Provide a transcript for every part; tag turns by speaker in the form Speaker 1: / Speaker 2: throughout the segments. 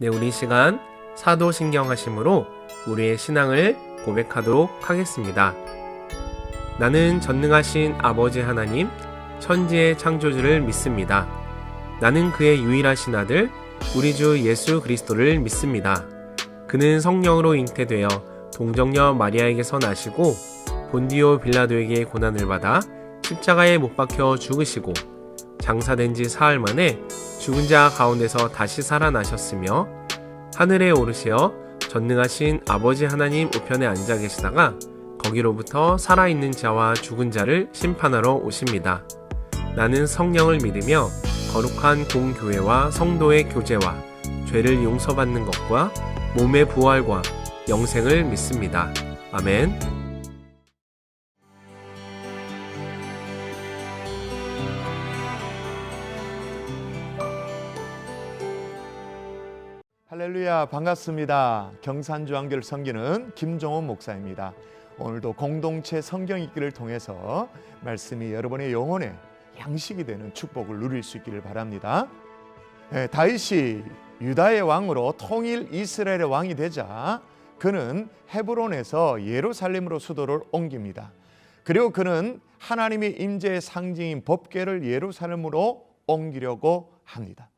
Speaker 1: 네, 우리 시간 사도신경하심으로 우리의 신앙을 고백하도록 하겠습니다. 나는 전능하신 아버지 하나님, 천지의 창조주를 믿습니다. 나는 그의 유일하신 아들, 우리 주 예수 그리스도를 믿습니다. 그는 성령으로 잉태되어 동정녀 마리아에게서 나시고 본디오 빌라도에게 고난을 받아 십자가에 못 박혀 죽으시고 장사된 지 사흘 만에 죽은 자 가운데서 다시 살아나셨으며 하늘에 오르시어 전능하신 아버지 하나님 우편에 앉아 계시다가 거기로부터 살아있는 자와 죽은 자를 심판하러 오십니다. 나는 성령을 믿으며 거룩한 공교회와 성도의 교제와 죄를 용서받는 것과 몸의 부활과 영생을 믿습니다. 아멘.
Speaker 2: 할렐루야, 반갑습니다. 경산주안교를 섬기는 김종원 목사입니다. 오늘도 공동체 성경 읽기를 통해서 말씀이 여러분의 영혼에 양식이 되는 축복을 누릴 수 있기를 바랍니다. 다윗이 유다의 왕으로 통일 이스라엘의 왕이 되자 그는 헤브론에서 예루살렘으로 수도를 옮깁니다. 그리고 그는 하나님의 임재의 상징인 법궤를 예루살렘으로 옮기려고 합니다.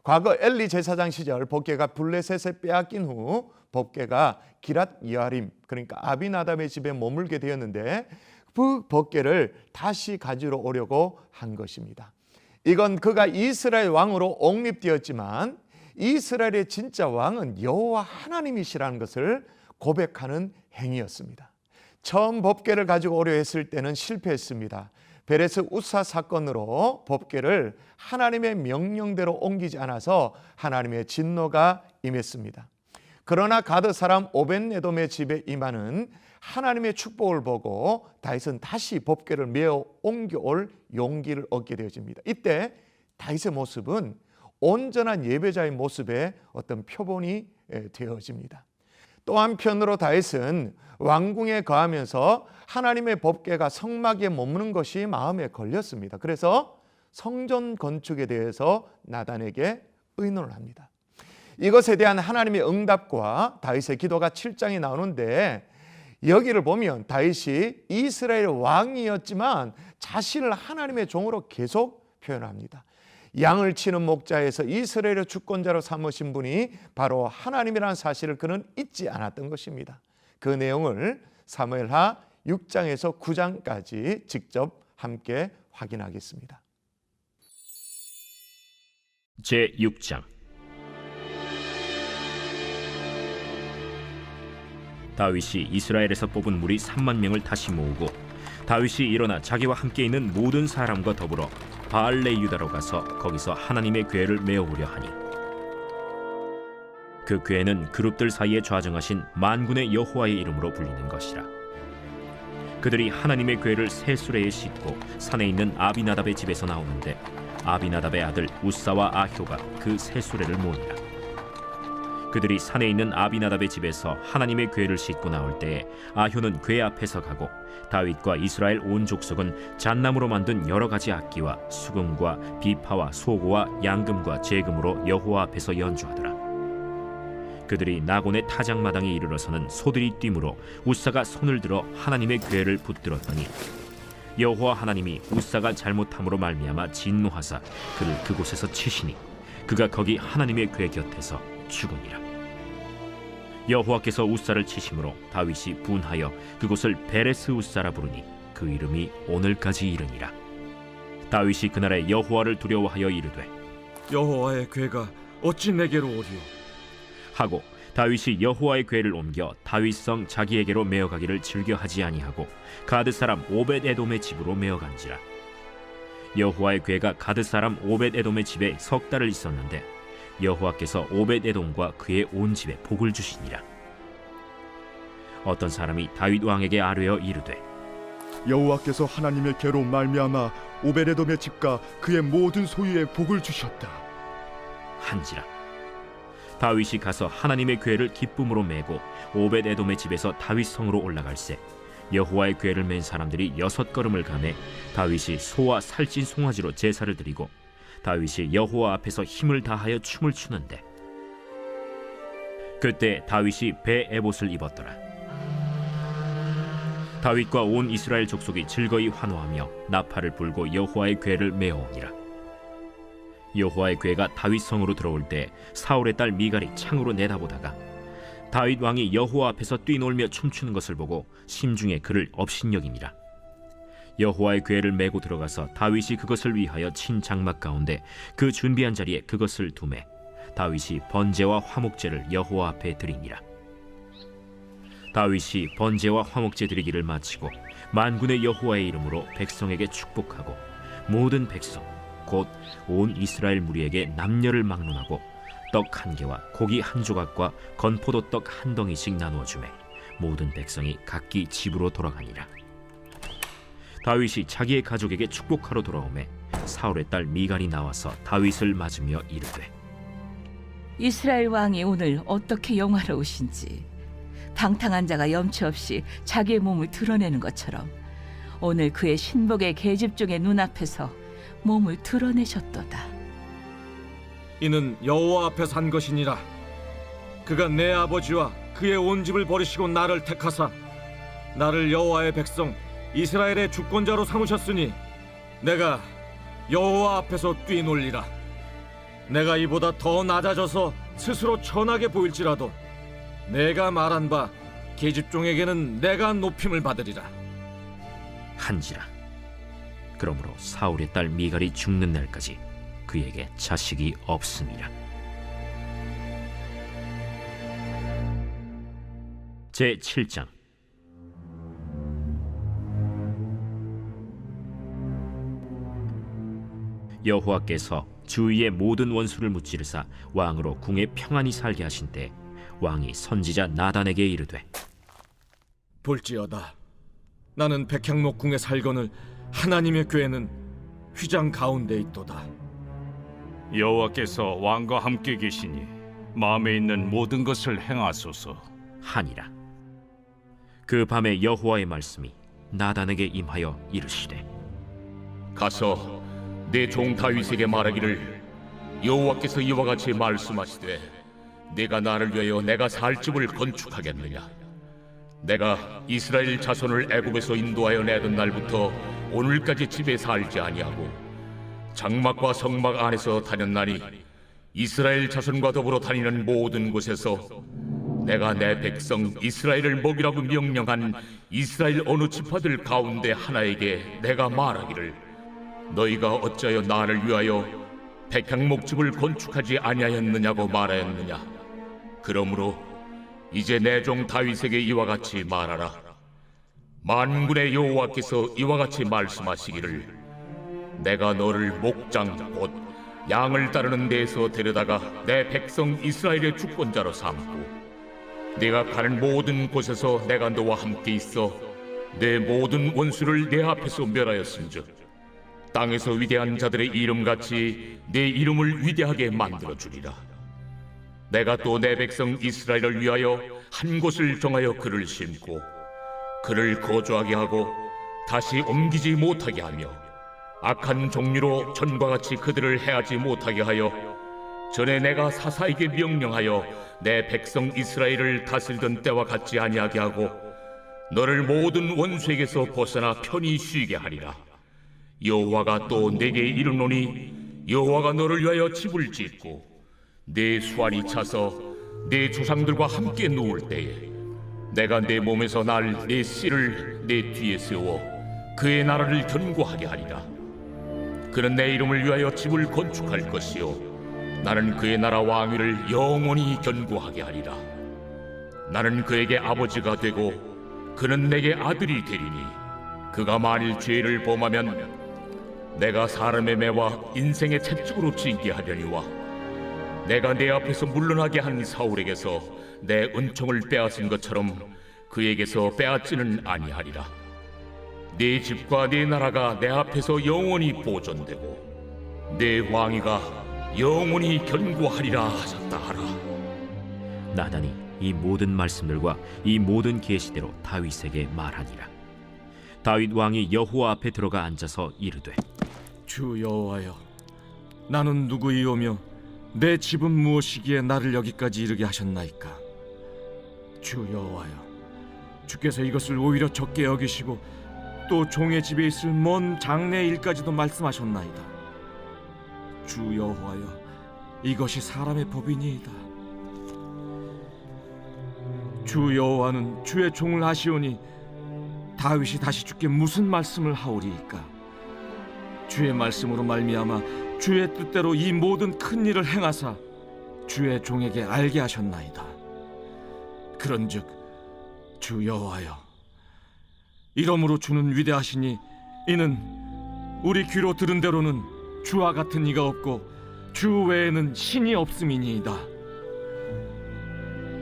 Speaker 2: 과거 엘리 제사장 시절 법궤가 블레셋에 빼앗긴 후 법궤가 기랏 여아림, 그러니까 아비나답의 집에 머물게 되었는데 그 법궤를 다시 가지러 오려고 한 것입니다. 이건 그가 이스라엘 왕으로 옹립되었지만 이스라엘의 진짜 왕은 여호와 하나님이시라는 것을 고백하는 행위였습니다. 처음 법궤를 가지고 오려 했을 때는 실패했습니다. 베레스 우사 사건으로 법궤를 하나님의 명령대로 옮기지 않아서 하나님의 진노가 임했습니다. 그러나 가드 사람 오벳에돔의 집에 임하는 하나님의 축복을 보고 다윗은 다시 법궤를 메어 옮겨올 용기를 얻게 되어집니다. 이때 다윗의 모습은 온전한 예배자의 모습의 어떤 표본이 되어집니다. 또 한편으로 다윗은 왕궁에 거하면서 하나님의 법궤가 성막에 머무는 것이 마음에 걸렸습니다. 그래서 성전 건축에 대해서 나단에게 의논을 합니다. 이것에 대한 하나님의 응답과 다윗의 기도가 7장에 나오는데 여기를 보면 다윗이 이스라엘 왕이었지만 자신을 하나님의 종으로 계속 표현합니다. 양을 치는 목자에서 이스라엘의 주권자로 삼으신 분이 바로 하나님이라는 사실을 그는 잊지 않았던 것입니다. 그 내용을 사무엘하 6장에서 9장까지 직접 함께 확인하겠습니다.
Speaker 3: 제6장. 다윗이 이스라엘에서 뽑은 무리 3만 명을 다시 모으고 다윗이 일어나 자기와 함께 있는 모든 사람과 더불어 바알레 유다로 가서 거기서 하나님의 궤를 메어오려 하니 그 궤는 그룹들 사이에 좌정하신 만군의 여호와의 이름으로 불리는 것이라. 그들이 하나님의 궤를 새 수레에 싣고 산에 있는 아비나답의 집에서 나오는데 아비나답의 아들 우사와 아효가 그 새 수레를 모으니라. 그들이 산에 있는 아비나답의 집에서 하나님의 궤를 싣고 나올 때에 아효는 궤 앞에서 가고 다윗과 이스라엘 온 족속은 잣나무로 만든 여러 가지 악기와 수금과 비파와 소고와 양금과 제금으로 여호와 앞에서 연주하더라. 그들이 나곤의 타작마당에 이르러서는 소들이 뛰므로 우사가 손을 들어 하나님의 궤를 붙들었더니 여호와 하나님이 우사가 잘못함으로 말미암아 진노하사 그를 그곳에서 치시니 그가 거기 하나님의 궤 곁에서 죽으니라. 여호와께서 우사를 치심으로 다윗이 분하여 그곳을 베레스 우사라 부르니 그 이름이 오늘까지 이르니라. 다윗이 그날에 여호와를 두려워하여 이르되
Speaker 4: 여호와의 궤가 어찌 내게로 오리요
Speaker 3: 하고 다윗이 여호와의 궤를 옮겨 다윗성 자기에게로 메어가기를 즐겨하지 아니하고 가드 사람 오벳에돔의 집으로 메어간지라. 여호와의 궤가 가드 사람 오벳에돔의 집에 석 달을 있었는데 여호와께서 오벳에돔과 그의 온 집에 복을 주시니라. 어떤 사람이 다윗 왕에게 아뢰어 이르되
Speaker 5: 여호와께서 하나님의 궤로 말미암아 오벳에돔의 집과 그의 모든 소유에 복을 주셨다
Speaker 3: 한지라. 다윗이 가서 하나님의 궤를 기쁨으로 메고 오벳에돔의 집에서 다윗 성으로 올라갈새 여호와의 궤를 맨 사람들이 6걸음을 가매 다윗이 소와 살찐 송아지로 제사를 드리고 다윗이 여호와 앞에서 힘을 다하여 춤을 추는데 그때 다윗이 배 에봇을 입었더라. 다윗과 온 이스라엘 족속이 즐거이 환호하며 나팔을 불고 여호와의 궤를 메어오니라. 여호와의 궤가 다윗 성으로 들어올 때 사울의 딸 미갈이 창으로 내다보다가 다윗 왕이 여호와 앞에서 뛰놀며 춤추는 것을 보고 심중에 그를 업신여기니라. 여호와의 궤를 메고 들어가서 다윗이 그것을 위하여 친 장막 가운데 그 준비한 자리에 그것을 두매 다윗이 번제와 화목제를 여호와 앞에 드리니라. 다윗이 번제와 화목제 드리기를 마치고 만군의 여호와의 이름으로 백성에게 축복하고 모든 백성 곧 온 이스라엘 무리에게 남녀를 막론하고 떡 한 개와 고기 한 조각과 건포도 떡 한 덩이씩 나누어 주매 모든 백성이 각기 집으로 돌아가니라. 다윗이 자기의 가족에게 축복하러 돌아오매 사울의 딸 미갈이 나와서 다윗을 맞으며 이르되
Speaker 6: 이스라엘 왕이 오늘 어떻게 영화로우신지 방탕한 자가 염치 없이 자기의 몸을 드러내는 것처럼 오늘 그의 신복의 계집종의 눈앞에서 몸을 드러내셨도다.
Speaker 4: 이는 여호와 앞에 산 것이니라. 그가 내 아버지와 그의 온 집을 버리시고 나를 택하사 나를 여호와의 백성 이스라엘의 주권자로 삼으셨으니 내가 여호와 앞에서 뛰놀리라. 내가 이보다 더 낮아져서 스스로 천하게 보일지라도 내가 말한 바 계집종에게는 내가 높임을 받으리라
Speaker 3: 한지라. 그러므로 사울의 딸 미갈이 죽는 날까지 그에게 자식이 없음이라. 제 7장. 여호와께서 주위의 모든 원수를 무찌르사 왕으로 궁에 평안히 살게 하신 때 왕이 선지자 나단에게 이르되
Speaker 4: 볼지어다 나는 백향목 궁에 살거늘 하나님의 궤는 휘장 가운데 있도다.
Speaker 7: 여호와께서 왕과 함께 계시니 마음에 있는 모든 것을 행하소서
Speaker 3: 하니라. 그 밤에 여호와의 말씀이 나단에게 임하여 이르시되
Speaker 8: 가서 내 종 다윗에게 말하기를 여호와께서 이와 같이 말씀하시되 네가 나를 위하여 내가 살 집을 건축하겠느냐. 내가 이스라엘 자손을 애굽에서 인도하여 내던 날부터 오늘까지 집에 살지 아니하고 장막과 성막 안에서 다녔나니 이스라엘 자손과 더불어 다니는 모든 곳에서 내가 내 백성 이스라엘을 먹이라고 명령한 이스라엘 어느 지파들 가운데 하나에게 내가 말하기를 너희가 어찌하여 나를 위하여 백향목집을 건축하지 아니하였느냐고 말하였느냐. 그러므로 이제 내 종 다윗에게 이와 같이 말하라. 만군의 여호와께서 이와 같이 말씀하시기를 내가 너를 목장 곧 양을 따르는 데에서 데려다가 내 백성 이스라엘의 주권자로 삼고 네가 가는 모든 곳에서 내가 너와 함께 있어 내 모든 원수를 내 앞에서 멸하였은즉 땅에서 위대한 자들의 이름같이 내 이름을 위대하게 만들어주리라. 내가 또 내 백성 이스라엘을 위하여 한 곳을 정하여 그를 심고 그를 거주하게 하고 다시 옮기지 못하게 하며 악한 종류로 전과 같이 그들을 해하지 못하게 하여 전에 내가 사사에게 명령하여 내 백성 이스라엘을 다스리던 때와 같지 아니하게 하고 너를 모든 원수에게서 벗어나 편히 쉬게 하리라. 여호와가 또 내게 이르노니 여호와가 너를 위하여 집을 짓고 내 수완이 차서 내 조상들과 함께 누울 때에 내가 내 몸에서 날 내 씨를 내 뒤에 세워 그의 나라를 견고하게 하리라. 그는 내 이름을 위하여 집을 건축할 것이요 나는 그의 나라 왕위를 영원히 견고하게 하리라. 나는 그에게 아버지가 되고 그는 내게 아들이 되리니 그가 만일 죄를 범하면 내가 사람의 매와 인생의 채찍으로 징계하려니와 내가 내 앞에서 물러나게 한 사울에게서 내 은총을 빼앗은 것처럼 그에게서 빼앗지는 아니하리라. 네 집과 네 나라가 내 앞에서 영원히 보존되고 내 왕위가 영원히 견고하리라 하셨다 하라.
Speaker 3: 나단이 이 모든 말씀들과 이 모든 계시대로 다윗에게 말하니라. 다윗 왕이 여호와 앞에 들어가 앉아서 이르되
Speaker 4: 주 여호와여 나는 누구이오며 내 집은 무엇이기에 나를 여기까지 이르게 하셨나이까. 주 여호와여, 주께서 이것을 오히려 적게 여기시고 또 종의 집에 있을 먼 장래 일까지도 말씀하셨나이다. 주 여호와여, 이것이 사람의 법이니이다. 주 여호와는 주의 종을 하시오니 다윗이 다시 주께 무슨 말씀을 하오리이까? 주의 말씀으로 말미암아 주의 뜻대로 이 모든 큰 일을 행하사 주의 종에게 알게 하셨나이다. 그런즉 주 여호와여, 이러므로 주는 위대하시니 이는 우리 귀로 들은 대로는 주와 같은 이가 없고 주 외에는 신이 없음이니이다.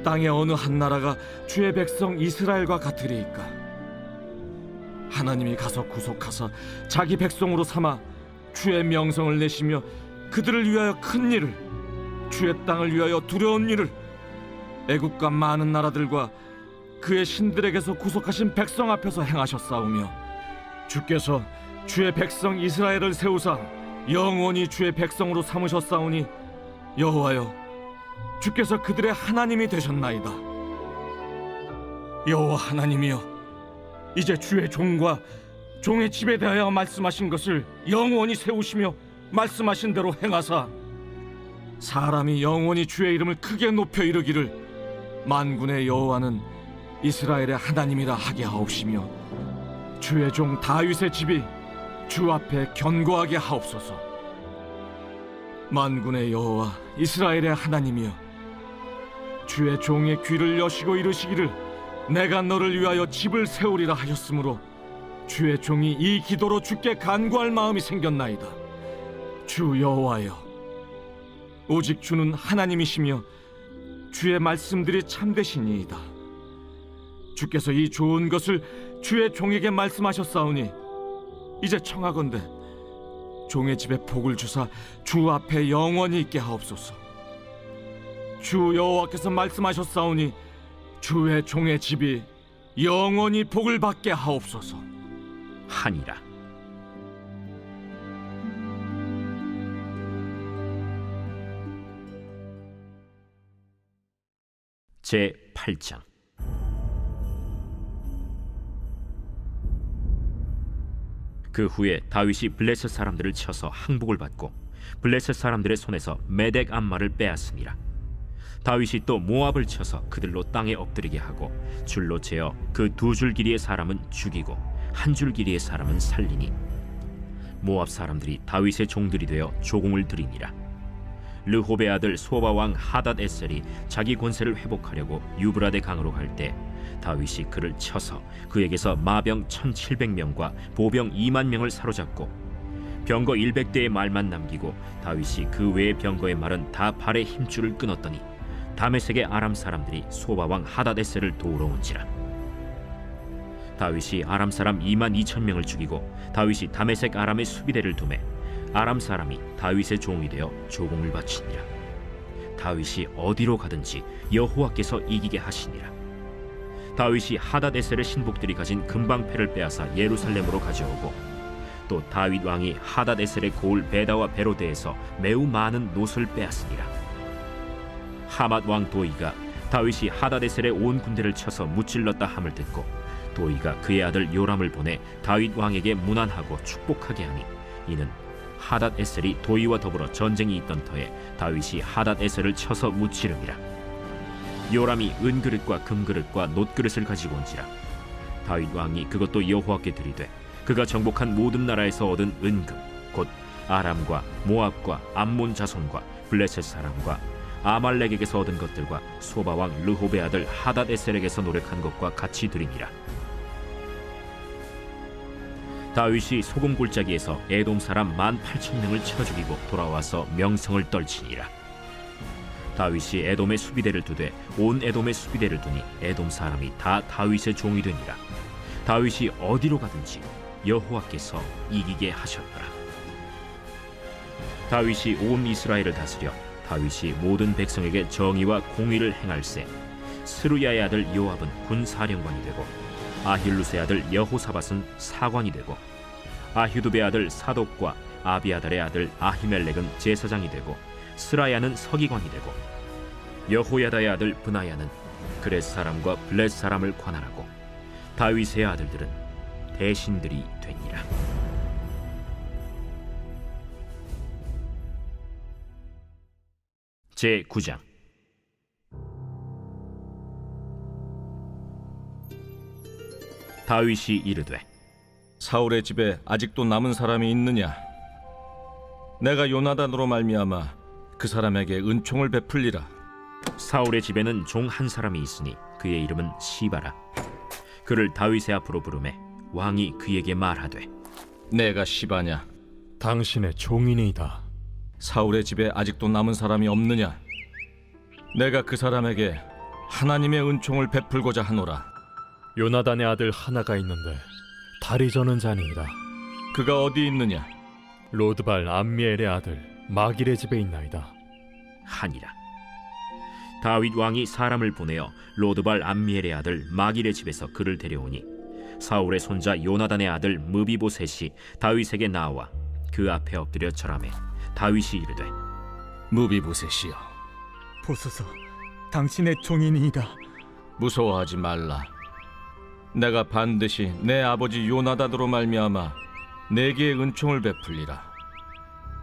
Speaker 4: 땅의 어느 한 나라가 주의 백성 이스라엘과 같으리이까? 하나님이 가서 구속하사 자기 백성으로 삼아 주의 명성을 내시며 그들을 위하여 큰 일을, 주의 땅을 위하여 두려운 일을 애국과 많은 나라들과 그의 신들에게서 구속하신 백성 앞에서 행하셨사오며, 주께서 주의 백성 이스라엘을 세우사 영원히 주의 백성으로 삼으셨사오니 여호와여, 주께서 그들의 하나님이 되셨나이다. 여호와 하나님이여, 이제 주의 종과 종의 집에 대하여 말씀하신 것을 영원히 세우시며 말씀하신 대로 행하사 사람이 영원히 주의 이름을 크게 높여 이르기를 만군의 여호와는 이스라엘의 하나님이라 하게 하옵시며 주의 종 다윗의 집이 주 앞에 견고하게 하옵소서. 만군의 여호와 이스라엘의 하나님이여, 주의 종의 귀를 여시고 이르시기를 내가 너를 위하여 집을 세우리라 하셨으므로 주의 종이 이 기도로 주께 간구할 마음이 생겼나이다. 주 여호와여, 오직 주는 하나님이시며 주의 말씀들이 참되시니이다. 주께서 이 좋은 것을 주의 종에게 말씀하셨사오니 이제 청하건대 종의 집에 복을 주사 주 앞에 영원히 있게 하옵소서. 주 여호와께서 말씀하셨사오니 주의 종의 집이 영원히 복을 받게 하옵소서
Speaker 3: 하니라. 제 8장. 그 후에 다윗이 블레셋 사람들을 쳐서 항복을 받고 블레셋 사람들의 손에서 메덱 암마를 빼앗으니라. 다윗이 또 모압을 쳐서 그들로 땅에 엎드리게 하고 줄로 재어 그 두 줄 길이의 사람은 죽이고 한 줄 길이의 사람은 살리니 모압 사람들이 다윗의 종들이 되어 조공을 드리니라. 르홉의 아들 소바 왕 하닷 에셀이 자기 권세를 회복하려고 유브라데 강으로 갈 때 다윗이 그를 쳐서 그에게서 마병 1700명과 보병 2만 명을 사로잡고 병거 100대의 말만 남기고 다윗이 그 외의 병거의 말은 다 발의 힘줄을 끊었더니 다메섹의 아람 사람들이 소바 왕 하닷 에셀을 도우러 온지라. 다윗이 아람 사람 2만 2천 명을 죽이고 다윗이 다메섹 아람의 수비대를 두매 아람 사람이 다윗의 종이 되어 조공을 바치니라. 다윗이 어디로 가든지 여호와께서 이기게 하시니라. 다윗이 하닷 에셀의 신복들이 가진 금방패를 빼앗아 예루살렘으로 가져오고 또 다윗 왕이 하닷 에셀의 고을 베다와 베로데에서 매우 많은 놋을 빼앗으니라. 하맛 왕 도이가 다윗이 하닷 에셀의 온 군대를 쳐서 무찔렀다 함을 듣고 도이가 그의 아들 요람을 보내 다윗 왕에게 문안하고 축복하게 하니 이는 하닷 에셀이 도이와 더불어 전쟁이 있던 터에 다윗이 하닷 에셀을 쳐서 무찌름이라. 요람이 은그릇과 금그릇과 놋그릇을 가지고 온지라. 다윗 왕이 그것도 여호와께 드리되 그가 정복한 모든 나라에서 얻은 은금 곧 아람과 모압과 암몬 자손과 블레셋 사람과 아말렉에게서 얻은 것들과 소바왕 르홉의 아들 하닷 에셀에게서 노력한 것과 같이 드리니라. 다윗이 소금 골짜기에서 에돔 사람 18,000명을 쳐 죽이고 돌아와서 명성을 떨치니라. 다윗이 에돔의 수비대를 두되 온 에돔의 수비대를 두니 에돔 사람이 다 다윗의 종이 되니라. 다윗이 어디로 가든지 여호와께서 이기게 하셨더라. 다윗이 온 이스라엘을 다스려 다윗이 모든 백성에게 정의와 공의를 행할세 스루야의 아들 요압은 군사령관이 되고 아힐루스의 아들 여호사밧은 사관이 되고 아휴두베의 아들 사독과 아비아달의 아들 아히멜렉은 제사장이 되고 스라야는 서기관이 되고 여호야다의 아들 브나야는 그렛 사람과 블렛 사람을 관할하고 다윗의 아들들은 대신들이 되니라. 제 9장. 다윗이 이르되
Speaker 4: 사울의 집에 아직도 남은 사람이 있느냐? 내가 요나단으로 말미암아 그 사람에게 은총을 베풀리라.
Speaker 3: 사울의 집에는 종 한 사람이 있으니 그의 이름은 시바라. 그를 다윗의 앞으로 부르매 왕이 그에게 말하되
Speaker 4: 내가 시바냐?
Speaker 9: 당신의 종이니이다.
Speaker 4: 사울의 집에 아직도 남은 사람이 없느냐? 내가 그 사람에게 하나님의 은총을 베풀고자 하노라.
Speaker 9: 요나단의 아들 하나가 있는데 다리 저는 자니이다.
Speaker 4: 그가 어디 있느냐?
Speaker 9: 로드발 암미엘의 아들 마길의 집에 있나이다.
Speaker 3: 하니라. 다윗 왕이 사람을 보내어 로드발 암미엘의 아들 마길의 집에서 그를 데려오니 사울의 손자 요나단의 아들 무비보셋이 다윗에게 나와 그 앞에 엎드려 절하매 다윗이 이르되
Speaker 4: 무비보셋이여,
Speaker 10: 보소서, 당신의 종이니이다.
Speaker 4: 무서워하지 말라. 내가 반드시 내 아버지 요나단으로 말미암아 내게 은총을 베풀리라.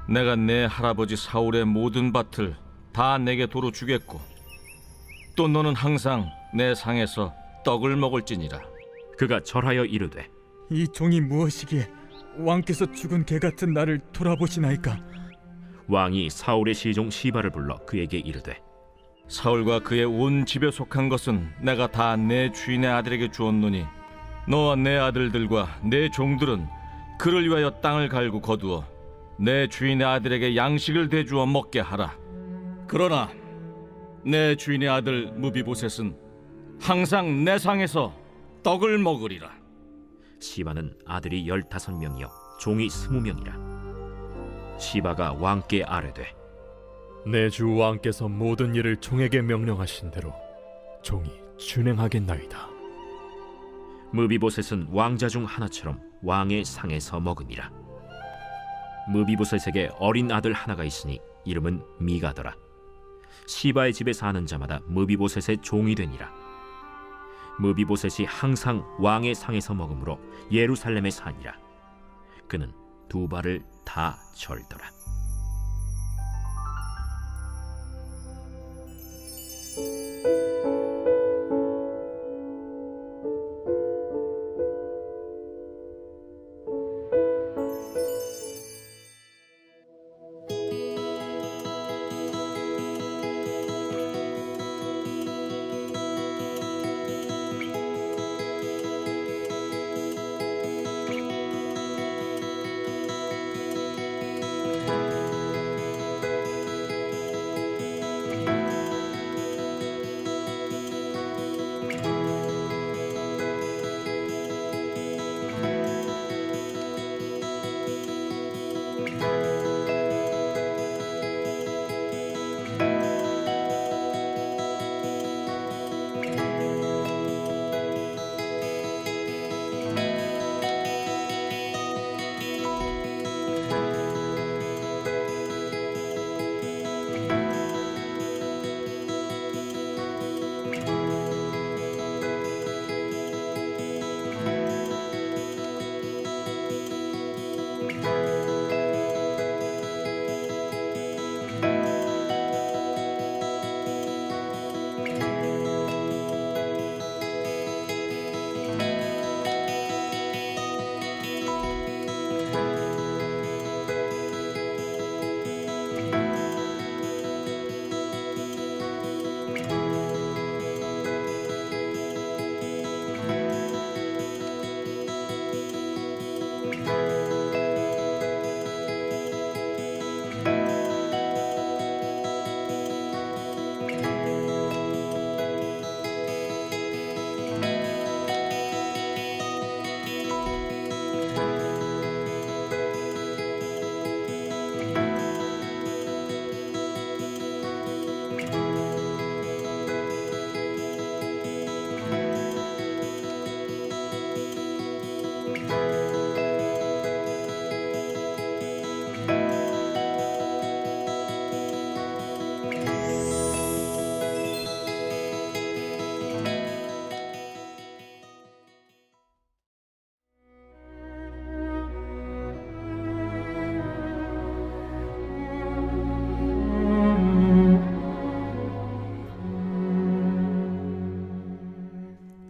Speaker 4: 내가 내 할아버지 사울의 모든 밭을 다 내게 도로 주겠고 또 너는 항상 내 상에서 떡을 먹을지니라.
Speaker 3: 그가 절하여 이르되
Speaker 10: 이 종이 무엇이기에 왕께서 죽은 개 같은 나를 돌아보시나이까?
Speaker 3: 왕이 사울의 시종 시바를 불러 그에게 이르되
Speaker 4: 사울과 그의 온 집에 속한 것은 내가 다 내 주인의 아들에게 주었노니 너와 내 아들들과 내 종들은 그를 위하여 땅을 갈고 거두어 내 주인의 아들에게 양식을 대주어 먹게 하라. 그러나 내 주인의 아들 무비보셋은 항상 내 상에서 떡을 먹으리라.
Speaker 3: 시바는 아들이 15명이요 종이 20명이라. 시바가 왕께 아뢰되
Speaker 9: 내 주 왕께서 모든 일을 종에게 명령하신 대로 종이 준행하겠나이다.
Speaker 3: 무비보셋은 왕자 중 하나처럼 왕의 상에서 먹으니라. 무비보셋에게 어린 아들 하나가 있으니 이름은 미가더라. 시바의 집에 사는 자마다 무비보셋의 종이 되니라. 무비보셋이 항상 왕의 상에서 먹으므로 예루살렘에 사니라. 그는 두 발을 다 절더라.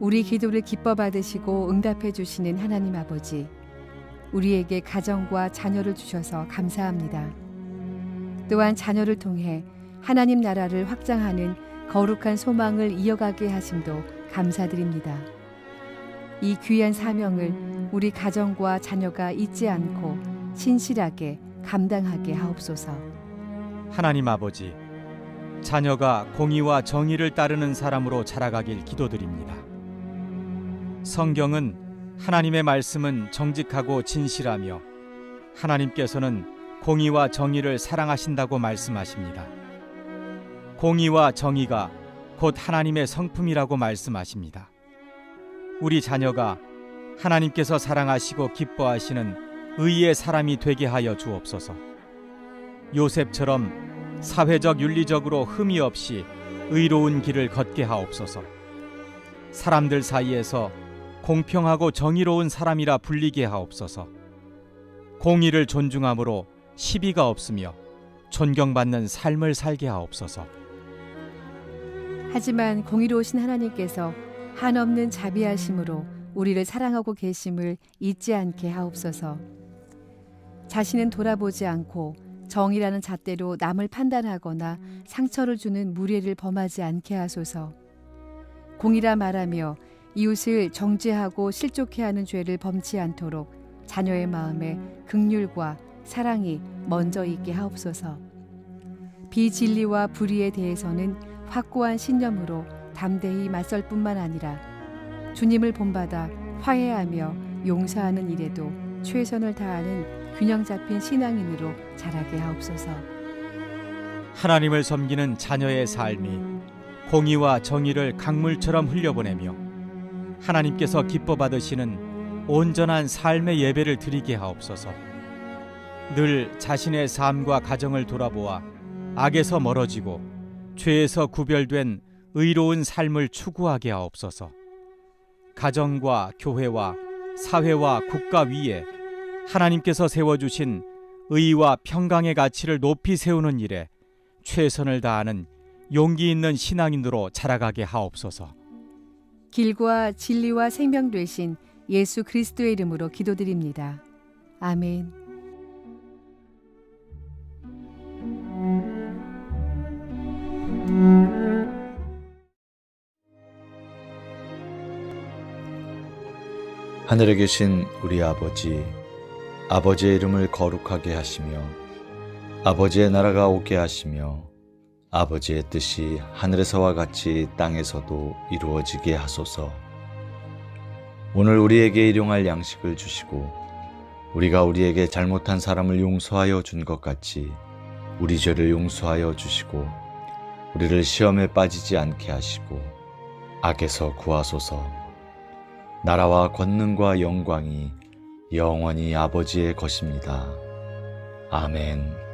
Speaker 11: 우리 기도를 기뻐 받으시고 응답해 주시는 하나님 아버지, 우리에게 가정과 자녀를 주셔서 감사합니다. 또한 자녀를 통해 하나님 나라를 확장하는 거룩한 소망을 이어가게 하심도 감사드립니다. 이 귀한 사명을 우리 가정과 자녀가 잊지 않고 신실하게 감당하게 하옵소서.
Speaker 10: 하나님 아버지, 자녀가 공의와 정의를 따르는 사람으로 자라가길 기도드립니다. 성경은 하나님의 말씀은 정직하고 진실하며 하나님께서는 공의와 정의를 사랑하신다고 말씀하십니다. 공의와 정의가 곧 하나님의 성품이라고 말씀하십니다. 우리 자녀가 하나님께서 사랑하시고 기뻐하시는 의의 사람이 되게 하여 주옵소서. 요셉처럼 사회적 윤리적으로 흠이 없이 의로운 길을 걷게 하옵소서. 사람들 사이에서 공평하고 정의로운 사람이라 불리게 하옵소서. 공의를 존중함으로 시비가 없으며 존경받는 삶을 살게 하옵소서.
Speaker 11: 하지만 공의로우신 하나님께서 한없는 자비하심으로 우리를 사랑하고 계심을 잊지 않게 하옵소서. 자신은 돌아보지 않고 정의라는 잣대로 남을 판단하거나 상처를 주는 무례를 범하지 않게 하소서. 공의라 말하며 이웃을 정죄하고 실족해 하는 죄를 범치 않도록 자녀의 마음에 긍휼과 사랑이 먼저 있게 하옵소서. 비진리와 불의에 대해서는 확고한 신념으로 담대히 맞설 뿐만 아니라 주님을 본받아 화해하며 용서하는 일에도 최선을 다하는 균형 잡힌 신앙인으로 자라게 하옵소서.
Speaker 10: 하나님을 섬기는 자녀의 삶이 공의와 정의를 강물처럼 흘려보내며 하나님께서 기뻐 받으시는 온전한 삶의 예배를 드리게 하옵소서. 늘 자신의 삶과 가정을 돌아보아 악에서 멀어지고 죄에서 구별된 의로운 삶을 추구하게 하옵소서. 가정과 교회와 사회와 국가 위에 하나님께서 세워주신 의와 평강의 가치를 높이 세우는 일에 최선을 다하는 용기 있는 신앙인으로 자라가게 하옵소서.
Speaker 11: 길과 진리와 생명 되신 예수 그리스도의 이름으로 기도드립니다. 아멘.
Speaker 12: 하늘에 계신 우리 아버지, 아버지의 이름을 거룩하게 하시며 아버지의 나라가 오게 하시며 아버지의 뜻이 하늘에서와 같이 땅에서도 이루어지게 하소서. 오늘 우리에게 일용할 양식을 주시고 우리가 우리에게 잘못한 사람을 용서하여 준 것 같이 우리 죄를 용서하여 주시고 우리를 시험에 빠지지 않게 하시고 악에서 구하소서. 나라와 권능과 영광이 영원히 아버지의 것입니다. 아멘.